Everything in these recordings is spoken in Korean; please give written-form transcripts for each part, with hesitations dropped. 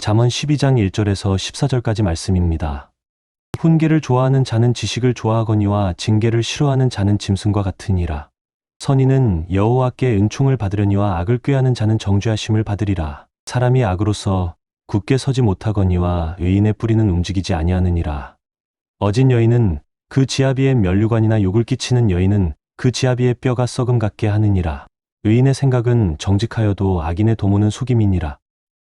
잠언 12장 1절에서 14절까지 말씀입니다. 훈계를 좋아하는 자는 지식을 좋아하거니와 징계를 싫어하는 자는 짐승과 같으니라. 선인은 여호와께 은총을 받으려니와 악을 꾀하는 자는 정죄하심을 받으리라. 사람이 악으로서 굳게 서지 못하거니와 의인의 뿌리는 움직이지 아니하느니라. 어진 여인은 그 지아비의 면류관이나 욕을 끼치는 여인은 그 지아비의 뼈가 썩음 같게 하느니라. 의인의 생각은 정직하여도 악인의 도모는 속임이니라.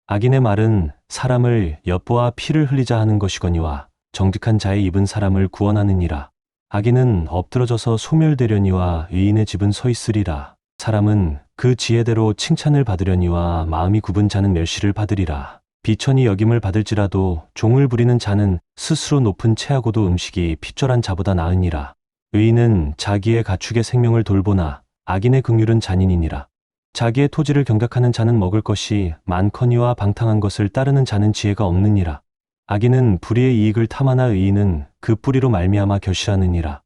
악인의 말은 사람을 엿보아 피를 흘리자 하는 것이거니와 정직한 자의 입은 사람을 구원하느니라. 악인은 엎드러져서 소멸되려니와 의인의 집은 서 있으리라. 사람은 그 지혜대로 칭찬을 받으려니와 마음이 굽은 자는 멸시를 받으리라. 비천히 여김을 받을지라도 종을 부리는 자는 스스로 높은 채하고도 음식이 핍절한 자보다 나으니라. 의인은 자기의 가축의 생명을 돌보나 악인의 긍휼은 잔인이니라. 자기의 토지를 경작하는 자는 먹을 것이 많거니와 방탕한 것을 따르는 자는 지혜가 없느니라. 악인은 불의의 이익을 탐하나 의인은 그 뿌리로 말미암아 결실하느니라.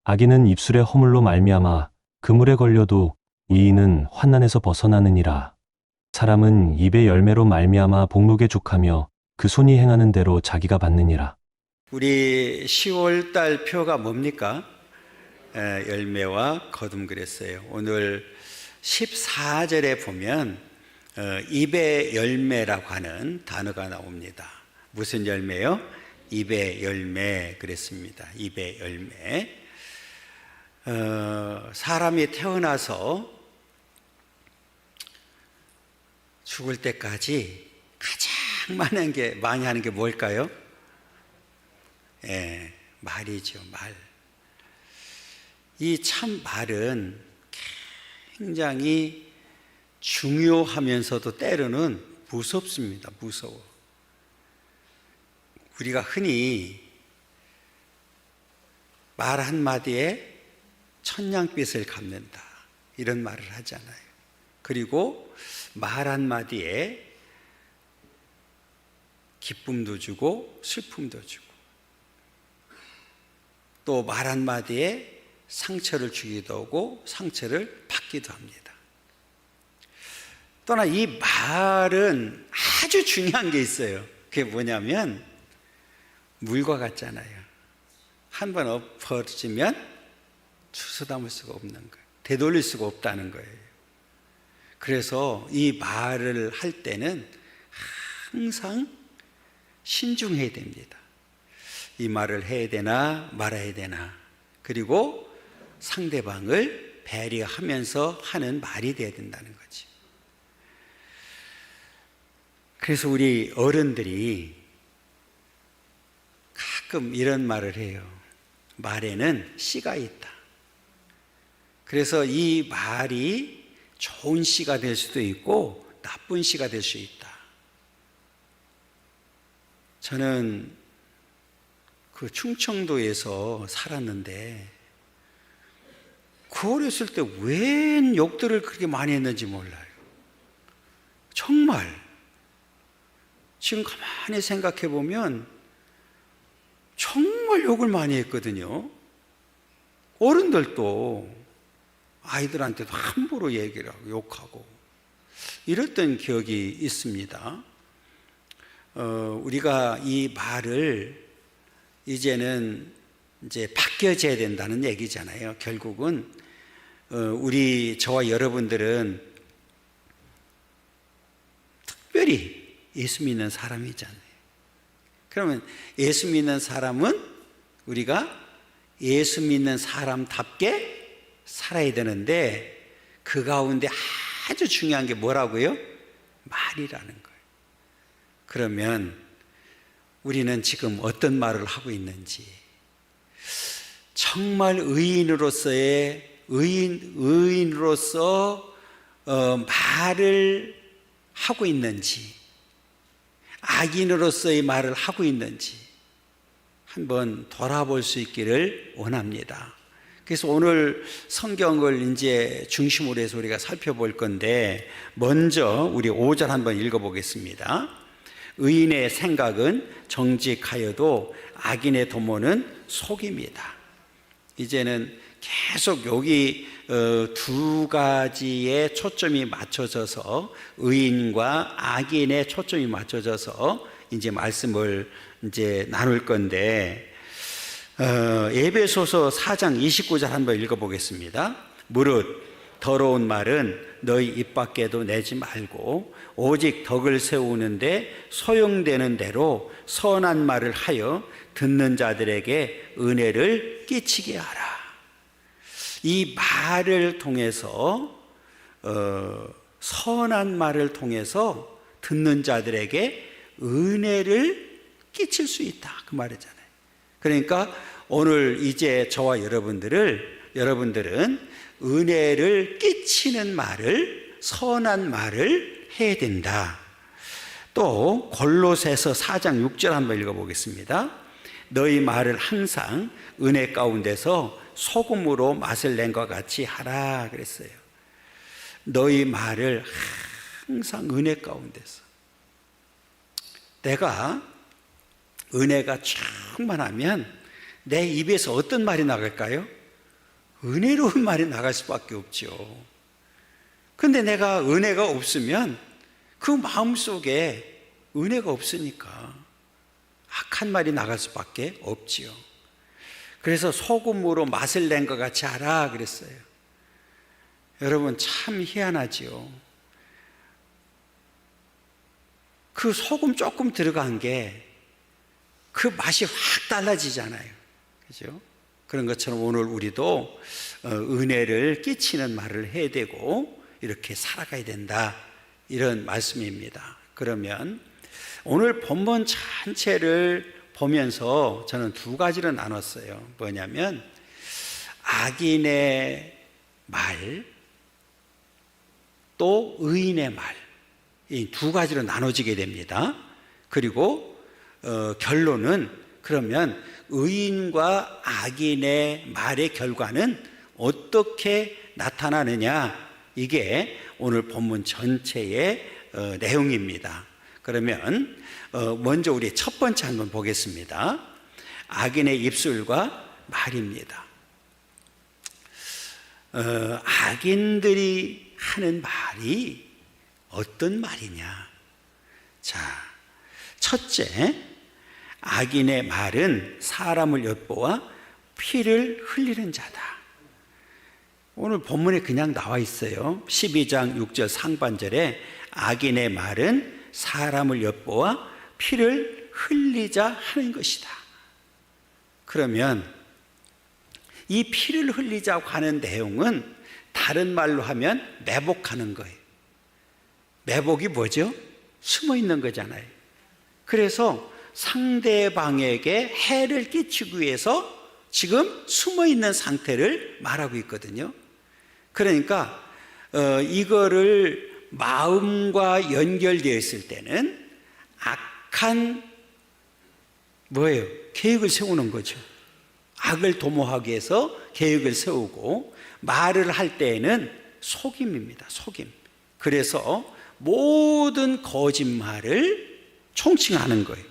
악인은 입술의 허물로 말미암아 그물에 걸려도 의인은 환난에서 벗어나느니라. 사람은 입의 열매로 말미암아 복록에 족하며 그 손이 행하는 대로 자기가 받느니라. 우리 10월 달 표가 뭡니까? 열매와 거둠 그랬어요. 오늘 14절에 보면 입의 열매라고 하는 단어가 나옵니다. 무슨 열매요? 입의 열매 그랬습니다. 입의 열매. 사람이 태어나서 죽을 때까지 가장 많이 하는 게 뭘까요? 말이죠, 말. 이 참 말은 굉장히 중요하면서도 때로는 무섭습니다. 무서워. 우리가 흔히 말 한마디에 천냥빚을 갚는다 이런 말을 하잖아요. 그리고 말 한마디에 기쁨도 주고 슬픔도 주고 또 말 한마디에 상처를 주기도 하고 상처를 받기도 합니다. 또나 이 말은 아주 중요한 게 있어요. 그게 뭐냐면 물과 같잖아요. 한 번 엎어지면 주워 담을 수가 없는 거예요. 되돌릴 수가 없다는 거예요. 그래서 이 말을 할 때는 항상 신중해야 됩니다. 이 말을 해야 되나 말아야 되나, 그리고 상대방을 배려하면서 하는 말이 돼야 된다는 거지. 그래서 우리 어른들이 가끔 이런 말을 해요. 말에는 씨가 있다. 그래서 이 말이 좋은 씨가 될 수도 있고 나쁜 씨가 될 수 있다. 저는 그 충청도에서 살았는데 그 어렸을 때 웬 욕들을 그렇게 많이 했는지 몰라요. 정말 지금 가만히 생각해 보면 정말 욕을 많이 했거든요. 어른들도 아이들한테도 함부로 얘기를 하고 욕하고 이랬던 기억이 있습니다. 우리가 이 말을 이제는 이제 바뀌어져야 된다는 얘기잖아요. 결국은 저와 여러분들은 특별히 예수 믿는 사람이잖아요. 그러면 예수 믿는 사람은 우리가 예수 믿는 사람답게 살아야 되는데 그 가운데 아주 중요한 게 뭐라고요? 말이라는 거예요. 그러면 우리는 지금 어떤 말을 하고 있는지, 정말 의인으로서 말을 하고 있는지, 악인으로서의 말을 하고 있는지 한번 돌아볼 수 있기를 원합니다. 그래서 오늘 성경을 이제 중심으로 해서 우리가 살펴볼 건데, 먼저 우리 5절 한번 읽어보겠습니다. 의인의 생각은 정직하여도 악인의 도모는 속임이다. 이제는 계속 여기 두 가지에 초점이 맞춰져서 의인과 악인의 초점이 맞춰져서 이제 말씀을 이제 나눌 건데, 에베소서 4장 29절 한번 읽어보겠습니다. 무릇 더러운 말은 너희 입 밖에도 내지 말고 오직 덕을 세우는데 소용되는 대로 선한 말을 하여 듣는 자들에게 은혜를 끼치게 하라. 이 말을 통해서 선한 말을 통해서 듣는 자들에게 은혜를 끼칠 수 있다, 그 말이잖아요. 그러니까 오늘 이제 저와 여러분들은 은혜를 끼치는 말을, 선한 말을 해야 된다. 또 골로새서 4장 6절 한번 읽어보겠습니다. 너희 말을 항상 은혜 가운데서 소금으로 맛을 낸 것 같이 하라 그랬어요. 너희 말을 항상 은혜 가운데서. 내가 은혜가 충만하면 내 입에서 어떤 말이 나갈까요? 은혜로운 말이 나갈 수밖에 없죠. 근데 내가 은혜가 없으면 그 마음속에 은혜가 없으니까 악한 말이 나갈 수밖에 없지요. 그래서 소금으로 맛을 낸 것 같이 하라 그랬어요. 여러분 참 희한하지요. 그 소금 조금 들어간 게 그 맛이 확 달라지잖아요. 그죠? 그런 것처럼 오늘 우리도 은혜를 끼치는 말을 해야 되고 이렇게 살아가야 된다, 이런 말씀입니다. 그러면 오늘 본문 전체를 보면서 저는 두 가지로 나눴어요. 뭐냐면 악인의 말, 또 의인의 말, 이 두 가지로 나눠지게 됩니다. 그리고 결론은 그러면 의인과 악인의 말의 결과는 어떻게 나타나느냐, 이게 오늘 본문 전체의 내용입니다. 그러면 먼저 우리 첫 번째 한번 보겠습니다. 악인의 입술과 말입니다. 악인들이 하는 말이 어떤 말이냐? 자, 첫째, 악인의 말은 사람을 엿보아 피를 흘리는 자다. 오늘 본문에 그냥 나와 있어요. 12장 6절 상반절에 악인의 말은 사람을 엿보아 피를 흘리자 하는 것이다. 그러면 이 피를 흘리자고 하는 내용은 다른 말로 하면 매복하는 거예요. 매복이 뭐죠? 숨어 있는 거잖아요. 그래서 상대방에게 해를 끼치기 위해서 지금 숨어 있는 상태를 말하고 있거든요. 그러니까 이거를 마음과 연결되어 있을 때는 악한 뭐예요? 계획을 세우는 거죠. 악을 도모하기 위해서 계획을 세우고, 말을 할 때에는 속임입니다. 속임. 그래서 모든 거짓말을 총칭하는 거예요.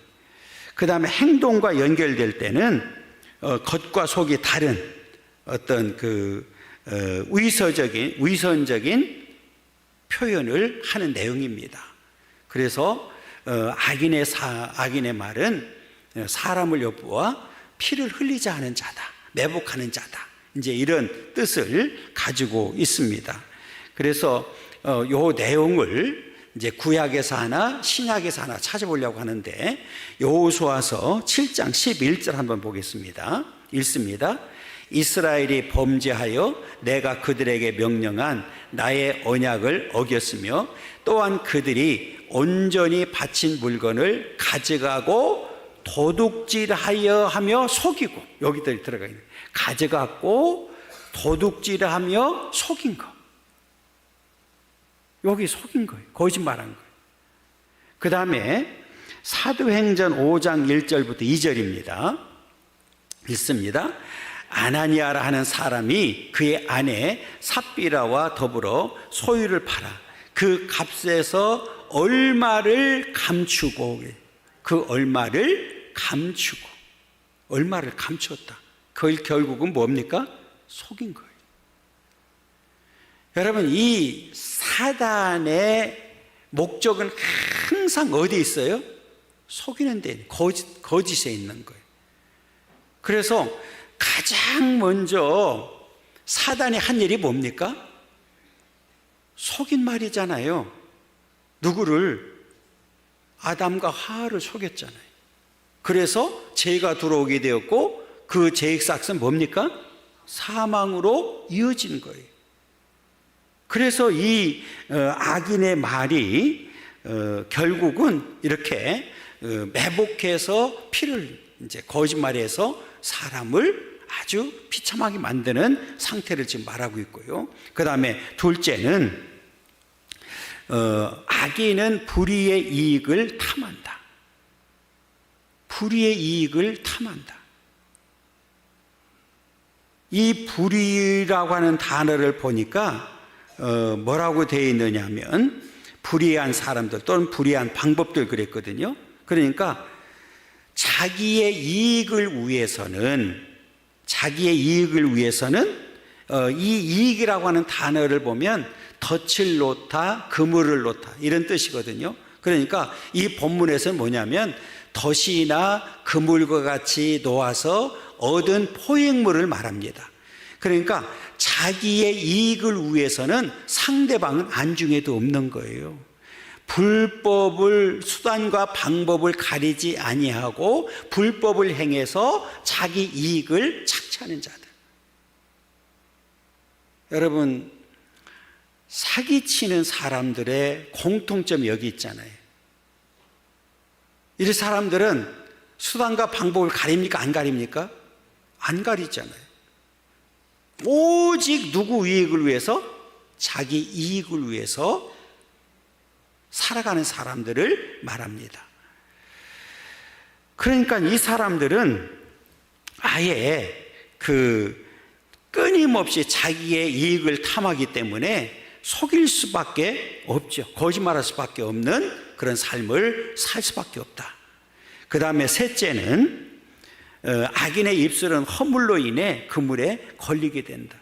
그 다음에 행동과 연결될 때는 겉과 속이 다른 어떤 그 위선적인 표현을 하는 내용입니다. 그래서 악인의 말은 사람을 엿보아 피를 흘리자 하는 자다, 매복하는 자다, 이제 이런 뜻을 가지고 있습니다. 그래서 요 내용을 이제 구약에서 하나 신약에서 하나 찾아보려고 하는데, 여호수아서 7장 11절 한번 보겠습니다. 읽습니다. 이스라엘이 범죄하여 내가 그들에게 명령한 나의 언약을 어겼으며 또한 그들이 온전히 바친 물건을 가져가고 도둑질하여 하며 속이고, 여기들 들어가 있는 가져갔고 도둑질하며 속인 거, 여기 속인 거예요. 거짓말한 거예요. 그 다음에 사도행전 5장 1절부터 2절입니다. 읽습니다. 아나니아라 하는 사람이 그의 아내 삽비라와 더불어 소유를 팔아 그 값에서 얼마를 감추고, 그 얼마를 감추었다. 그 결국은 뭡니까? 속인 거예요. 여러분, 이 사단의 목적은 항상 어디 있어요? 속이는 데, 거짓에 있는 거예요. 그래서 가장 먼저 사단이 한 일이 뭡니까? 속인 말이잖아요. 누구를? 아담과 하와를 속였잖아요. 그래서 죄가 들어오게 되었고 그 죄의 싹은 뭡니까? 사망으로 이어진 거예요. 그래서 이 악인의 말이 결국은 이렇게 매복해서 피를 이제 거짓말해서 사람을 아주 비참하게 만드는 상태를 지금 말하고 있고요. 그 다음에 둘째는 악인은 불의의 이익을 탐한다. 불의의 이익을 탐한다. 이 불의라고 하는 단어를 보니까 뭐라고 되어 있느냐면 불의한 사람들 또는 불의한 방법들 그랬거든요. 그러니까 자기의 이익을 위해서는 이 이익이라고 하는 단어를 보면 덫을 놓다, 그물을 놓다 이런 뜻이거든요. 그러니까 이 본문에서는 뭐냐면 덫이나 그물과 같이 놓아서 얻은 포획물을 말합니다. 그러니까 자기의 이익을 위해서는 상대방은 안중에도 없는 거예요. 불법을 수단과 방법을 가리지 아니하고 불법을 행해서 자기 이익을 착취하는 자들. 여러분, 사기치는 사람들의 공통점이 여기 있잖아요. 이 사람들은 수단과 방법을 가립니까? 안 가립니까? 안 가리잖아요. 오직 누구 이익을 위해서? 자기 이익을 위해서 살아가는 사람들을 말합니다. 그러니까 이 사람들은 아예 끊임없이 자기의 이익을 탐하기 때문에 속일 수밖에 없죠. 거짓말할 수밖에 없는 그런 삶을 살 수밖에 없다. 그 다음에 셋째는 악인의 입술은 허물로 인해 그물에 걸리게 된다.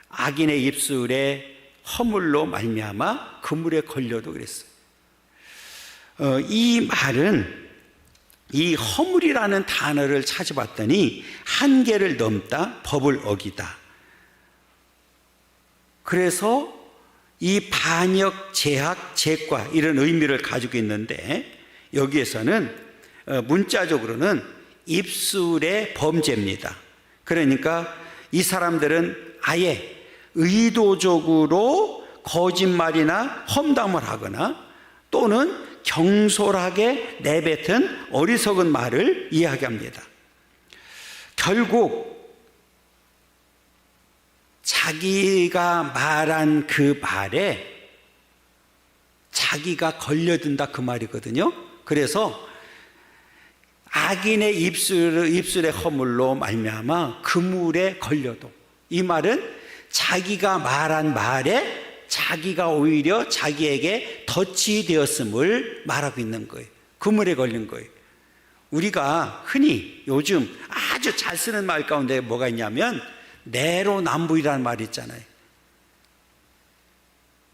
악인의 입술에 허물로 말미암아 그물에 걸려도 그랬어요. 이 말은 이 허물이라는 단어를 찾아봤더니 한계를 넘다, 법을 어기다. 그래서 이 반역, 제약, 제과 이런 의미를 가지고 있는데 여기에서는 문자적으로는 입술의 범죄입니다. 그러니까 이 사람들은 아예 의도적으로 거짓말이나 험담을 하거나 또는 경솔하게 내뱉은 어리석은 말을 이야기합니다. 결국 자기가 말한 그 말에 자기가 걸려든다 그 말이거든요. 그래서 악인의 입술의 허물로 말미암아 그물에 걸려도, 이 말은 자기가 말한 말에 자기가 오히려 자기에게 덫이 되었음을 말하고 있는 거예요. 그물에 걸린 거예요. 우리가 흔히 요즘 아주 잘 쓰는 말 가운데 뭐가 있냐면 내로남불이라는 말이 있잖아요.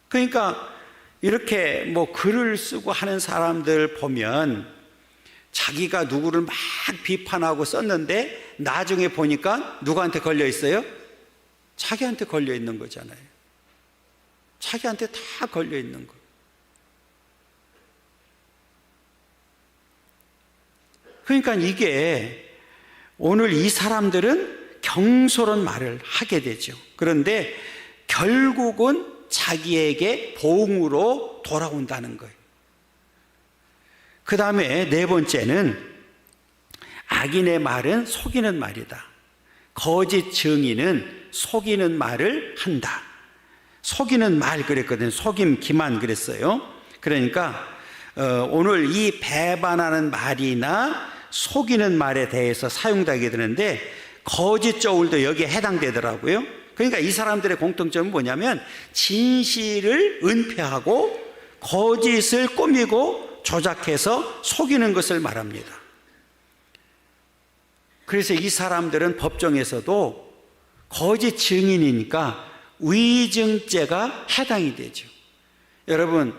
그러니까 이렇게 뭐 글을 쓰고 하는 사람들 보면 자기가 누구를 막 비판하고 썼는데 나중에 보니까 누구한테 걸려 있어요? 자기한테 걸려 있는 거잖아요. 자기한테 다 걸려 있는 거. 그러니까 이게 오늘 이 사람들은 경솔한 말을 하게 되죠. 그런데 결국은 자기에게 보응으로 돌아온다는 거예요. 그 다음에 네 번째는 악인의 말은 속이는 말이다. 거짓 증인은 속이는 말을 한다. 속이는 말 그랬거든요. 속임 기만 그랬어요. 그러니까 오늘 이 배반하는 말이나 속이는 말에 대해서 사용되게 되는데 거짓 저울도 여기에 해당되더라고요. 그러니까 이 사람들의 공통점은 뭐냐면 진실을 은폐하고 거짓을 꾸미고 조작해서 속이는 것을 말합니다. 그래서 이 사람들은 법정에서도 거짓 증인이니까 위증죄가 해당이 되죠. 여러분,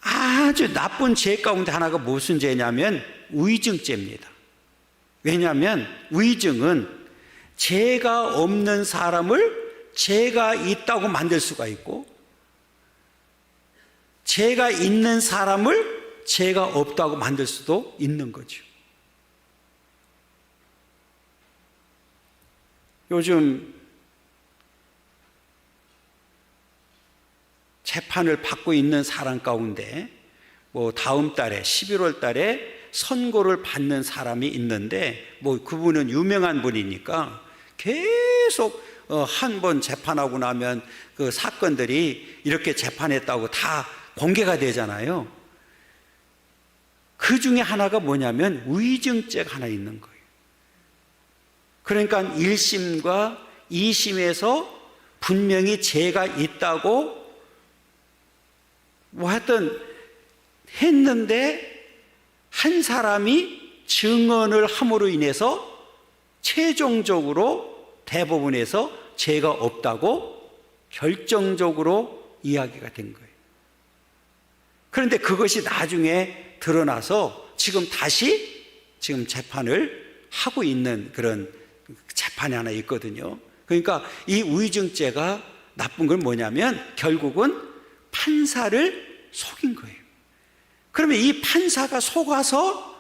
아주 나쁜 죄 가운데 하나가 무슨 죄냐면 위증죄입니다. 왜냐하면 위증은 죄가 없는 사람을 죄가 있다고 만들 수가 있고, 죄가 있는 사람을 죄가 없다고 만들 수도 있는 거죠. 요즘 재판을 받고 있는 사람 가운데 다음 달에 11월 달에 선고를 받는 사람이 있는데 그분은 유명한 분이니까 계속 한 번 재판하고 나면 그 사건들이 이렇게 재판했다고 다 공개가 되잖아요. 그 중에 하나가 뭐냐면 위증죄가 하나 있는 거예요. 그러니까 1심과 2심에서 분명히 죄가 있다고 하여튼 했는데 한 사람이 증언을 함으로 인해서 최종적으로 대법원에서 죄가 없다고 결정적으로 이야기가 된 거예요. 그런데 그것이 나중에 드러나서 다시 재판을 하고 있는 그런 재판이 하나 있거든요. 그러니까 이 위증죄가 나쁜 건 뭐냐면 결국은 판사를 속인 거예요. 그러면 이 판사가 속아서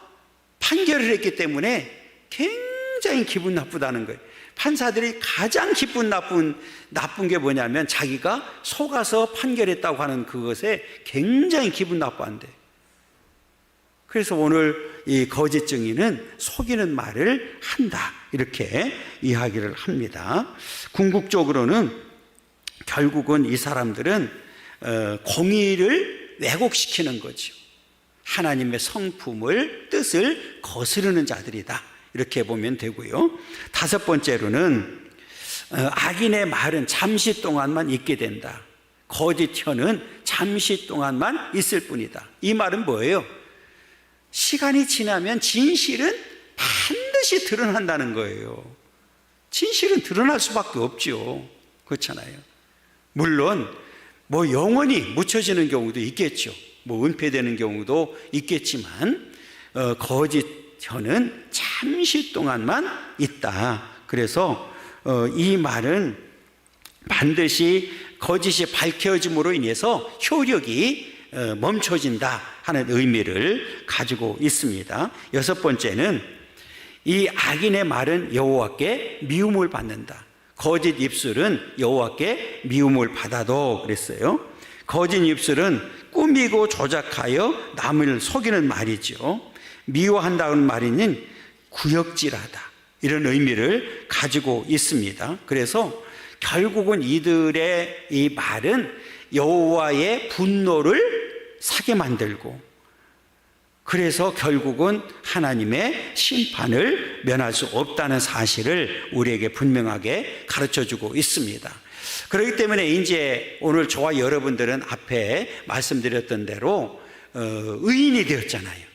판결을 했기 때문에 굉장히 기분 나쁘다는 거예요. 판사들이 가장 기분 나쁜 게 뭐냐면 자기가 속아서 판결했다고 하는 그것에 굉장히 기분 나빠한대. 그래서 오늘 이 거짓 증인은 속이는 말을 한다, 이렇게 이야기를 합니다. 궁극적으로는 결국은 이 사람들은 공의를 왜곡시키는 거죠. 하나님의 성품을, 뜻을 거스르는 자들이다, 이렇게 보면 되고요. 다섯 번째로는 악인의 말은 잠시 동안만 있게 된다. 거짓 혀는 잠시 동안만 있을 뿐이다. 이 말은 뭐예요? 시간이 지나면 진실은 반드시 드러난다는 거예요. 진실은 드러날 수밖에 없죠. 그렇잖아요. 물론 영원히 묻혀지는 경우도 있겠죠. 은폐되는 경우도 있겠지만 거짓 혀는 잠시 동안만 있다. 그래서 이 말은 반드시 거짓이 밝혀짐으로 인해서 효력이 멈춰진다 하는 의미를 가지고 있습니다. 여섯 번째는 이 악인의 말은 여호와께 미움을 받는다. 거짓 입술은 여호와께 미움을 받아도 그랬어요. 거짓 입술은 꾸미고 조작하여 남을 속이는 말이죠. 미워한다는 말은 구역질하다, 이런 의미를 가지고 있습니다. 그래서 결국은 이들의 이 말은 여호와의 분노를 사게 만들고, 그래서 결국은 하나님의 심판을 면할 수 없다는 사실을 우리에게 분명하게 가르쳐주고 있습니다. 그렇기 때문에 이제 오늘 저와 여러분들은 앞에 말씀드렸던 대로 의인이 되었잖아요.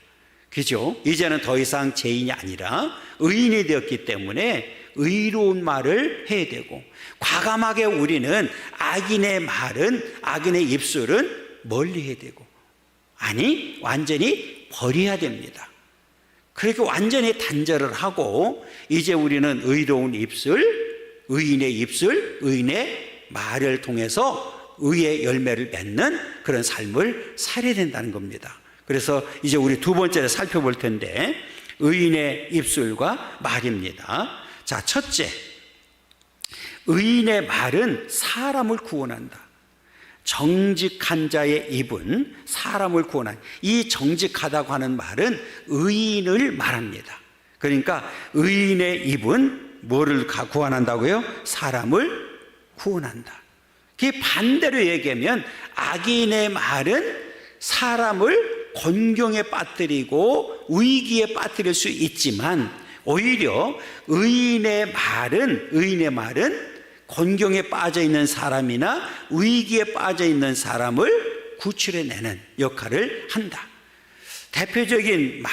그죠? 이제는 더 이상 죄인이 아니라 의인이 되었기 때문에 의로운 말을 해야 되고, 과감하게 우리는 악인의 말은, 악인의 입술은 멀리 해야 되고, 아니 완전히 버려야 됩니다. 그렇게 완전히 단절을 하고 이제 우리는 의로운 입술, 의인의 입술, 의인의 말을 통해서 의의 열매를 맺는 그런 삶을 살아야 된다는 겁니다. 그래서 이제 우리 두 번째로 살펴볼 텐데, 의인의 입술과 말입니다. 자, 첫째, 의인의 말은 사람을 구원한다. 정직한 자의 입은 사람을 구원한다. 이 정직하다고 하는 말은 의인을 말합니다. 그러니까 의인의 입은 뭐를 구원한다고요? 사람을 구원한다. 그게 반대로 얘기하면 악인의 말은 사람을 곤경에 빠뜨리고 위기에 빠뜨릴 수 있지만, 오히려 의인의 말은 곤경에 빠져 있는 사람이나 위기에 빠져 있는 사람을 구출해내는 역할을 한다. 대표적인 말,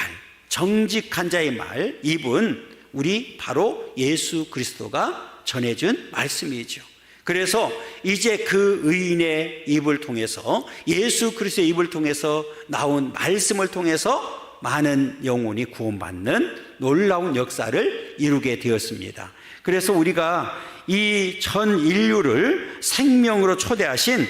정직한 자의 말, 입은 우리 바로 예수 그리스도가 전해준 말씀이죠. 그래서 이제 그 의인의 입을 통해서, 예수 그리스도의 입을 통해서 나온 말씀을 통해서 많은 영혼이 구원받는 놀라운 역사를 이루게 되었습니다. 그래서 우리가 이 전 인류를 생명으로 초대하신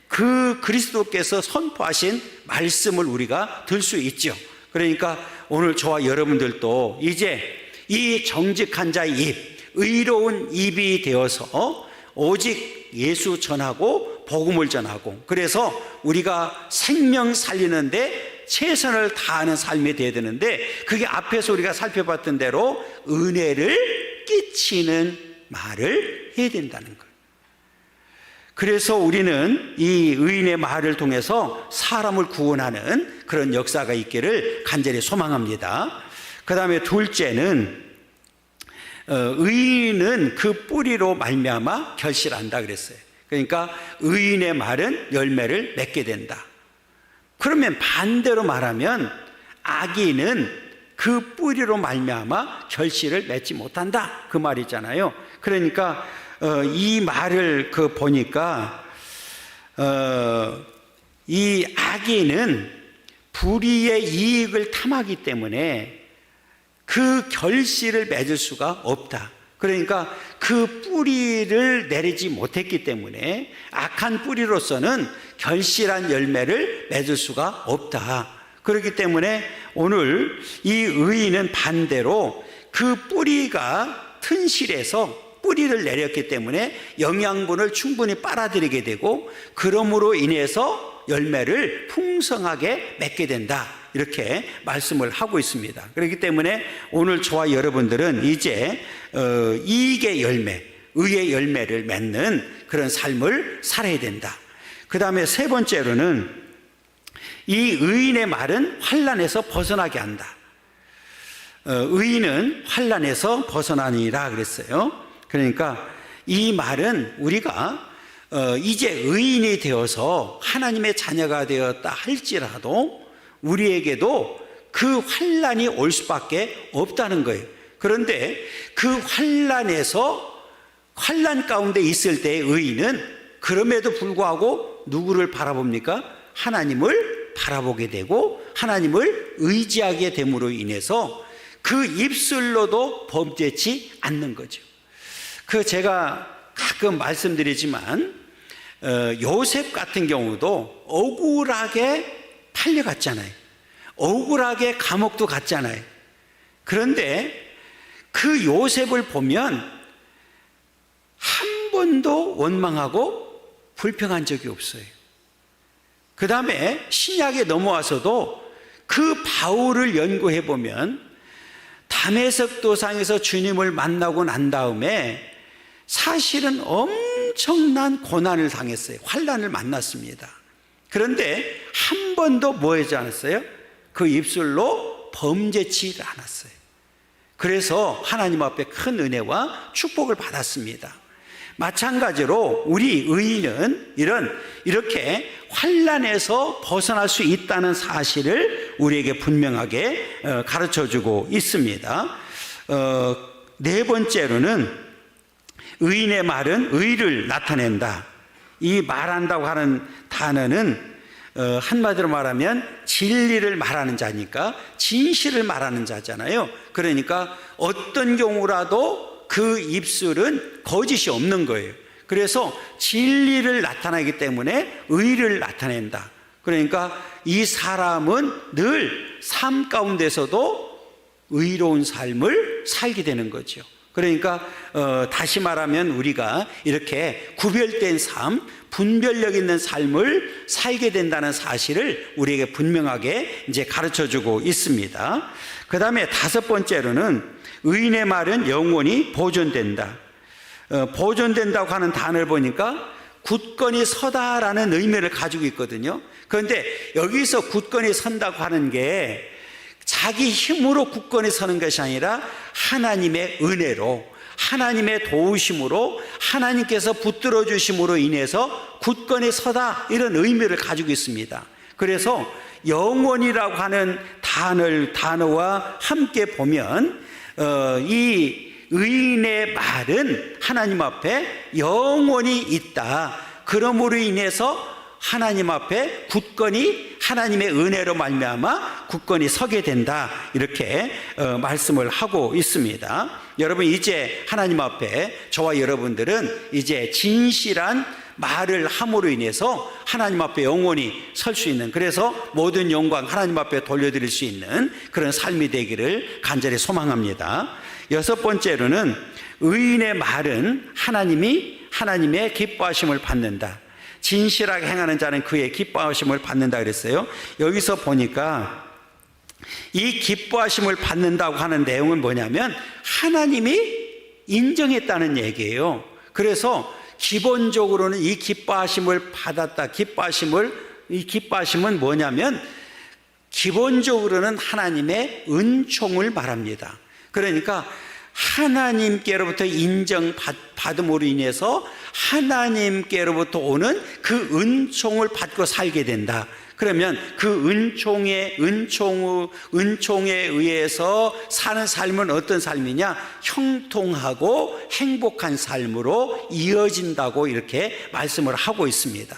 그 그리스도께서 선포하신 말씀을 우리가 들 수 있죠. 그러니까 오늘 저와 여러분들도 이제 이 정직한 자의 입, 의로운 입이 되어서 오직 예수 전하고 복음을 전하고, 그래서 우리가 생명 살리는데 최선을 다하는 삶이 되어야 되는데, 그게 앞에서 우리가 살펴봤던 대로 은혜를 끼치는 말을 해야 된다는 거예요. 그래서 우리는 이 의인의 말을 통해서 사람을 구원하는 그런 역사가 있기를 간절히 소망합니다. 그 다음에 둘째는 의인은 그 뿌리로 말미암아 결실한다 그랬어요. 그러니까 의인의 말은 열매를 맺게 된다. 그러면 반대로 말하면 악인은 그 뿌리로 말미암아 결실을 맺지 못한다, 그 말이잖아요. 그러니까 이 말을 보니까 이 악인은 불의의 이익을 탐하기 때문에 그 결실을 맺을 수가 없다. 그러니까 그 뿌리를 내리지 못했기 때문에 악한 뿌리로서는 결실한 열매를 맺을 수가 없다. 그렇기 때문에 오늘 이 의인은 반대로 그 뿌리가 튼실해서 뿌리를 내렸기 때문에 영양분을 충분히 빨아들이게 되고, 그러므로 인해서 열매를 풍성하게 맺게 된다, 이렇게 말씀을 하고 있습니다. 그렇기 때문에 오늘 저와 여러분들은 이제 이익의 열매, 의의 열매를 맺는 그런 삶을 살아야 된다. 그 다음에 세 번째로는 이 의인의 말은 환난에서 벗어나게 한다. 의인은 환난에서 벗어나니라 그랬어요. 그러니까 이 말은 우리가 이제 의인이 되어서 하나님의 자녀가 되었다 할지라도 우리에게도 그 환난이 올 수밖에 없다는 거예요. 그런데 그 환난 가운데 있을 때 의인은 그럼에도 불구하고 누구를 바라봅니까? 하나님을 바라보게 되고 하나님을 의지하게 됨으로 인해서 그 입술로도 범죄치 않는 거죠. 제가 가끔 말씀드리지만 요셉 같은 경우도 억울하게 팔려갔잖아요. 억울하게 감옥도 갔잖아요. 그런데 그 요셉을 보면 한 번도 원망하고 불평한 적이 없어요. 그 다음에 신약에 넘어와서도 그 바울을 연구해 보면 다메섹 도상에서 주님을 만나고 난 다음에 사실은 엄청난 고난을 당했어요. 환난을 만났습니다. 그런데 한 번도 뭐 하지 않았어요? 그 입술로 범죄치 않았어요. 그래서 하나님 앞에 큰 은혜와 축복을 받았습니다. 마찬가지로 우리 의인은 이렇게 환난에서 벗어날 수 있다는 사실을 우리에게 분명하게 가르쳐주고 있습니다. 네 번째로는 의인의 말은 의를 나타낸다. 이 말한다고 하는 단어는 한마디로 말하면 진리를 말하는 자니까 진실을 말하는 자잖아요. 그러니까 어떤 경우라도 그 입술은 거짓이 없는 거예요. 그래서 진리를 나타내기 때문에 의를 나타낸다. 그러니까 이 사람은 늘 삶 가운데서도 의로운 삶을 살게 되는 거죠. 그러니까 다시 말하면 우리가 이렇게 구별된 삶, 분별력 있는 삶을 살게 된다는 사실을 우리에게 분명하게 이제 가르쳐주고 있습니다. 그 다음에 다섯 번째로는 의인의 말은 영원히 보존된다. 보존된다고 하는 단어를 보니까 굳건히 서다라는 의미를 가지고 있거든요. 그런데 여기서 굳건히 선다고 하는 게 자기 힘으로 굳건히 서는 것이 아니라 하나님의 은혜로, 하나님의 도우심으로, 하나님께서 붙들어 주심으로 인해서 굳건히 서다, 이런 의미를 가지고 있습니다. 그래서 영원이라고 하는 단어와 함께 보면 이 의인의 말은 하나님 앞에 영원히 있다. 그러므로 인해서 하나님 앞에 굳건히 하나님의 은혜로 말미암아 굳건히 서게 된다. 이렇게 말씀을 하고 있습니다. 여러분, 이제 하나님 앞에 저와 여러분들은 이제 진실한 말을 함으로 인해서 하나님 앞에 영원히 설 수 있는, 그래서 모든 영광 하나님 앞에 돌려드릴 수 있는 그런 삶이 되기를 간절히 소망합니다. 여섯 번째로는 의인의 말은 하나님의 기뻐하심을 받는다. 진실하게 행하는 자는 그의 기뻐하심을 받는다 그랬어요. 여기서 보니까 이 기뻐하심을 받는다고 하는 내용은 뭐냐면 하나님이 인정했다는 얘기예요. 그래서 기본적으로는 이 기뻐하심을 받았다. 이 기뻐하심은 뭐냐면 기본적으로는 하나님의 은총을 말합니다. 그러니까 하나님께로부터 인정받음으로 인해서 하나님께로부터 오는 그 은총을 받고 살게 된다. 그러면 그 은총에 의해서 사는 삶은 어떤 삶이냐? 형통하고 행복한 삶으로 이어진다고 이렇게 말씀을 하고 있습니다.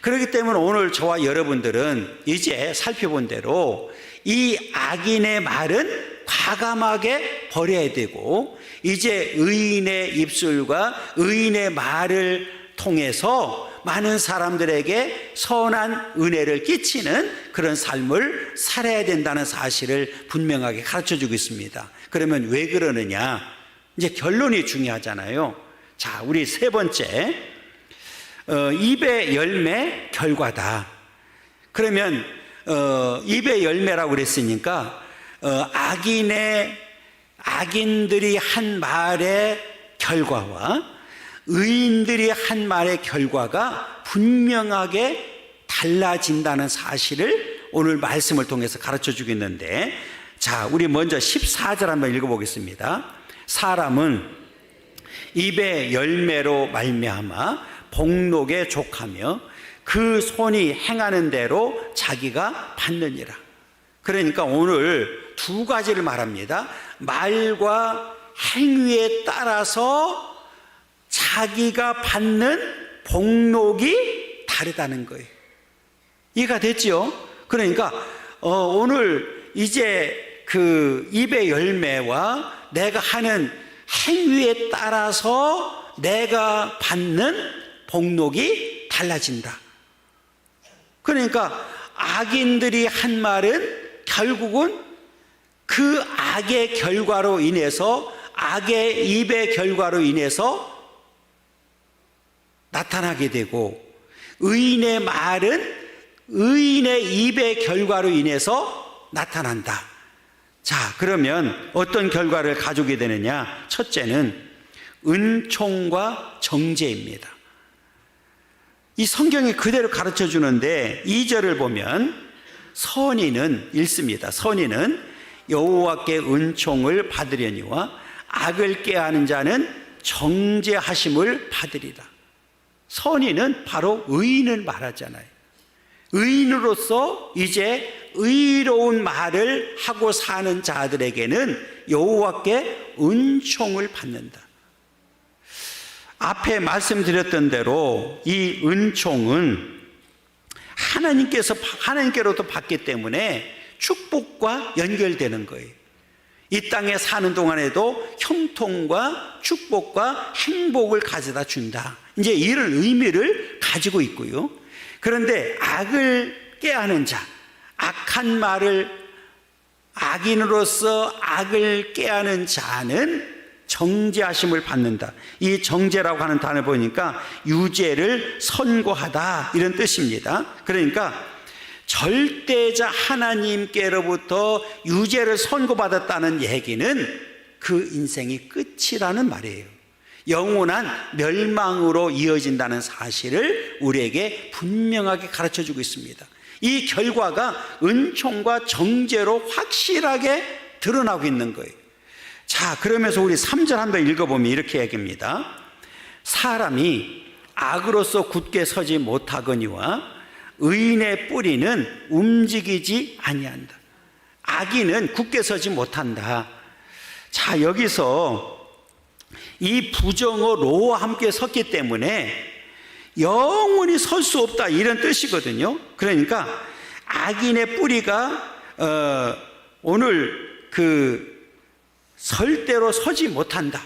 그렇기 때문에 오늘 저와 여러분들은 이제 살펴본 대로 이 악인의 말은 과감하게 버려야 되고, 이제 의인의 입술과 의인의 말을 통해서 많은 사람들에게 선한 은혜를 끼치는 그런 삶을 살아야 된다는 사실을 분명하게 가르쳐주고 있습니다. 그러면 왜 그러느냐? 이제 결론이 중요하잖아요. 자, 우리 세 번째, 입의 열매 결과다. 그러면 입의 열매라고 그랬으니까 악인들이 한 말의 결과와 의인들이 한 말의 결과가 분명하게 달라진다는 사실을 오늘 말씀을 통해서 가르쳐 주겠는데, 자, 우리 먼저 14절 한번 읽어보겠습니다. 사람은 입의 열매로 말미암아 복록에 족하며 그 손이 행하는 대로 자기가 받느니라. 그러니까 오늘 두 가지를 말합니다. 말과 행위에 따라서 자기가 받는 복록이 다르다는 거예요. 이해가 됐죠? 그러니까 오늘 이제 그 입의 열매와 내가 하는 행위에 따라서 내가 받는 복록이 달라진다. 그러니까 악인들이 한 말은 결국은 그 악의 결과로 인해서, 악의 입의 결과로 인해서 나타나게 되고, 의인의 말은 의인의 입의 결과로 인해서 나타난다. 자, 그러면 어떤 결과를 가져오게 되느냐? 첫째는 은총과 정죄입니다. 이 성경이 그대로 가르쳐 주는데 2절을 보면 선인은 읽습니다. 선인은 여호와께 은총을 받으려니와 악을 꾀하는 자는 정죄하심을 받으리라. 선인은 바로 의인을 말하잖아요. 의인으로서 이제 의로운 말을 하고 사는 자들에게는 여호와께 은총을 받는다. 앞에 말씀드렸던 대로 이 은총은 하나님께로부터 받기 때문에 축복과 연결되는 거예요. 이 땅에 사는 동안에도 형통과 축복과 행복을 가져다 준다. 이제 이런 의미를 가지고 있고요. 그런데 악을 꾀하는 자, 악한 말을, 악인으로서 악을 꾀하는 자는 정죄하심을 받는다. 이 정죄라고 하는 단어 보니까 유죄를 선고하다, 이런 뜻입니다. 그러니까 절대자 하나님께로부터 유죄를 선고받았다는 얘기는 그 인생이 끝이라는 말이에요. 영원한 멸망으로 이어진다는 사실을 우리에게 분명하게 가르쳐주고 있습니다. 이 결과가 은총과 정죄로 확실하게 드러나고 있는 거예요. 자, 그러면서 우리 3절 한번 읽어보면 이렇게 얘기합니다. 사람이 악으로서 굳게 서지 못하거니와 의인의 뿌리는 움직이지 아니한다. 악인은 굳게 서지 못한다. 자, 여기서 이 부정어 로와 함께 섰기 때문에 영원히 설 수 없다, 이런 뜻이거든요. 그러니까 악인의 뿌리가 오늘 설대로 서지 못한다.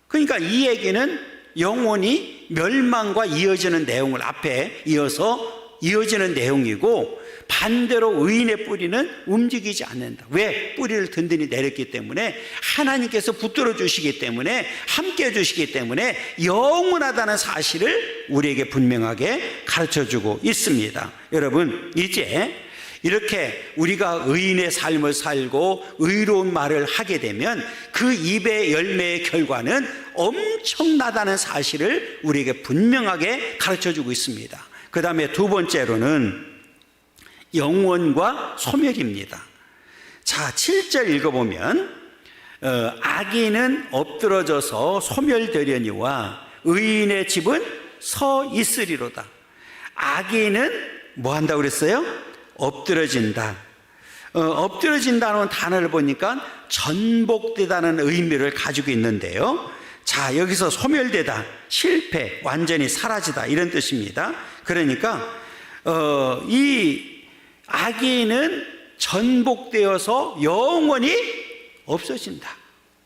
그러니까 이 얘기는 영원히 멸망과 이어지는 내용을 앞에 이어서 이어지는 내용이고, 반대로 의인의 뿌리는 움직이지 않는다. 왜? 뿌리를 든든히 내렸기 때문에, 하나님께서 붙들어 주시기 때문에, 함께 해주시기 때문에 영원하다는 사실을 우리에게 분명하게 가르쳐주고 있습니다. 여러분, 이제 이렇게 우리가 의인의 삶을 살고 의로운 말을 하게 되면 그 입의 열매의 결과는 엄청나다는 사실을 우리에게 분명하게 가르쳐주고 있습니다. 그 다음에 두 번째로는 영원과 소멸입니다. 자, 7절 읽어보면 악인은 엎드러져서 소멸되려니와 의인의 집은 서 있으리로다. 악인은 뭐 한다고 그랬어요? 엎드러진다. 엎드러진다는 단어를 보니까 전복되다는 의미를 가지고 있는데요. 자, 여기서 소멸되다, 실패, 완전히 사라지다, 이런 뜻입니다. 그러니까 이 악인은 전복되어서 영원히 없어진다,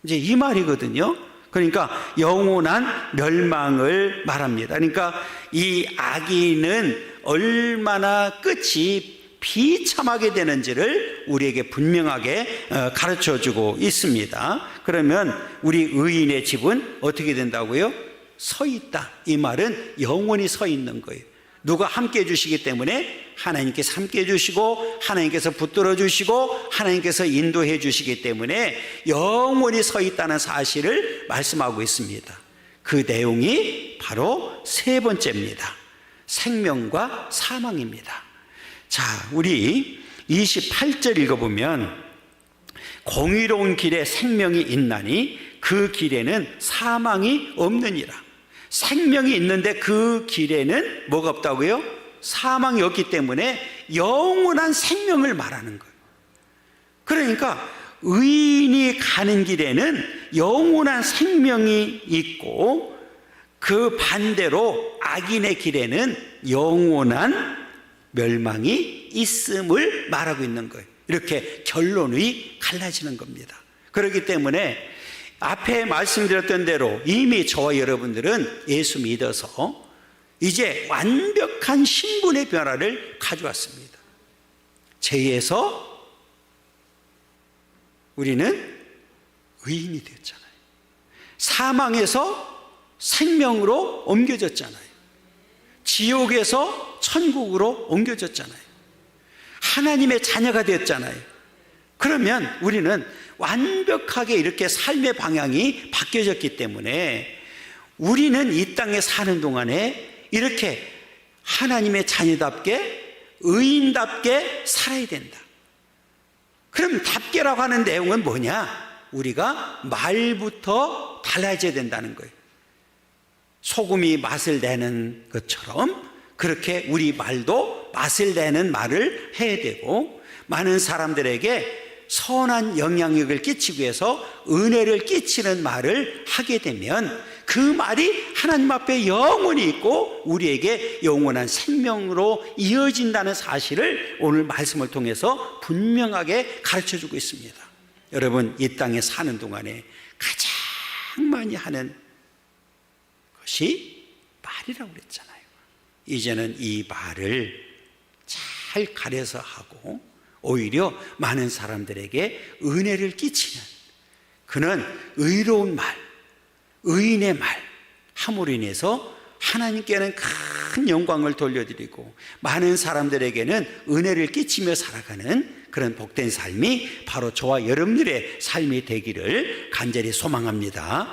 이제 이 말이거든요. 그러니까 영원한 멸망을 말합니다. 그러니까 이 악인은 얼마나 끝이 비참하게 되는지를 우리에게 분명하게 가르쳐주고 있습니다. 그러면 우리 의인의 집은 어떻게 된다고요? 서 있다. 이 말은 영원히 서 있는 거예요. 누가 함께 해주시기 때문에 하나님께서 함께 해주시고, 하나님께서 붙들어 주시고, 하나님께서 인도해 주시기 때문에 영원히 서 있다는 사실을 말씀하고 있습니다. 그 내용이 바로 세 번째입니다. 생명과 사망입니다. 자, 우리 28절 읽어보면 공의로운 길에 생명이 있나니 그 길에는 사망이 없느니라. 생명이 있는데 그 길에는 뭐가 없다고요? 사망이 없기 때문에 영원한 생명을 말하는 거예요. 그러니까 의인이 가는 길에는 영원한 생명이 있고, 그 반대로 악인의 길에는 영원한 멸망이 있음을 말하고 있는 거예요. 이렇게 결론이 갈라지는 겁니다. 그렇기 때문에 앞에 말씀드렸던 대로 이미 저와 여러분들은 예수 믿어서 이제 완벽한 신분의 변화를 가져왔습니다. 죄에서 우리는 의인이 되었잖아요. 사망에서 생명으로 옮겨졌잖아요. 지옥에서 천국으로 옮겨졌잖아요. 하나님의 자녀가 되었잖아요. 그러면 우리는 완벽하게 이렇게 삶의 방향이 바뀌어졌기 때문에 우리는 이 땅에 사는 동안에 이렇게 하나님의 자녀답게 의인답게 살아야 된다. 그럼 답게라고 하는 내용은 뭐냐? 우리가 말부터 달라져야 된다는 거예요. 소금이 맛을 내는 것처럼 그렇게 우리 말도 맛을 내는 말을 해야 되고, 많은 사람들에게 선한 영향력을 끼치기 위해서 은혜를 끼치는 말을 하게 되면 그 말이 하나님 앞에 영원히 있고 우리에게 영원한 생명으로 이어진다는 사실을 오늘 말씀을 통해서 분명하게 가르쳐주고 있습니다. 여러분, 이 땅에 사는 동안에 가장 많이 하는 것이 말이라고 그랬잖아요. 이제는 이 말을 잘 가려서 하고 오히려 많은 사람들에게 은혜를 끼치는, 그는 의로운 말, 의인의 말 함으로 인해서 하나님께는 큰 영광을 돌려드리고 많은 사람들에게는 은혜를 끼치며 살아가는 그런 복된 삶이 바로 저와 여러분들의 삶이 되기를 간절히 소망합니다.